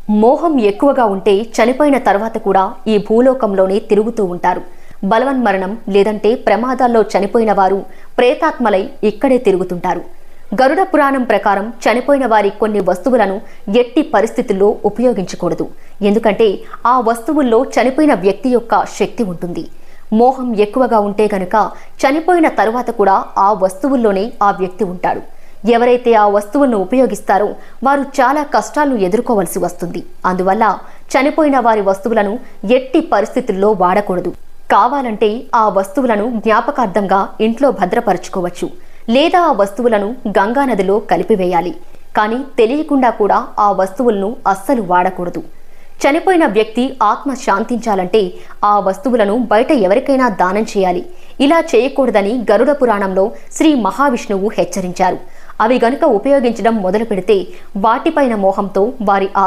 మోహం ఎక్కువగా ఉంటే చనిపోయిన తర్వాత కూడా ఈ భూలోకంలోనే తిరుగుతూ ఉంటారు. బలవన్మరణం లేదంటే ప్రమాదాల్లో చనిపోయిన వారు ప్రేతాత్మలై ఇక్కడే తిరుగుతుంటారు. గరుడ పురాణం ప్రకారం చనిపోయిన వారి కొన్ని వస్తువులను ఎట్టి పరిస్థితుల్లో ఉపయోగించకూడదు. ఎందుకంటే ఆ వస్తువుల్లో చనిపోయిన వ్యక్తి యొక్క శక్తి ఉంటుంది. మోహం ఎక్కువగా ఉంటే గనుక చనిపోయిన తరువాత కూడా ఆ వస్తువుల్లోనే ఆ వ్యక్తి ఉంటాడు. ఎవరైతే ఆ వస్తువులను ఉపయోగిస్తారో వారు చాలా కష్టాలను ఎదుర్కోవలసి వస్తుంది. అందువల్ల చనిపోయిన వారి వస్తువులను ఎట్టి పరిస్థితుల్లో వాడకూడదు. కావాలంటే ఆ వస్తువులను జ్ఞాపకార్థంగా ఇంట్లో భద్రపరచుకోవచ్చు, లేదా ఆ వస్తువులను గంగా నదిలో కలిపివేయాలి. కానీ తెలియకుండా కూడా ఆ వస్తువులను అస్సలు వాడకూడదు. చనిపోయిన వ్యక్తి ఆత్మ శాంతించాలంటే ఆ వస్తువులను బయట ఎవరికైనా దానం చేయాలి. ఇలా చేయకూడదని గరుడ పురాణంలో శ్రీ మహావిష్ణువు హెచ్చరించారు. అవి గనుక ఉపయోగించడం మొదలు పెడితే వాటిపైన మోహంతో వారి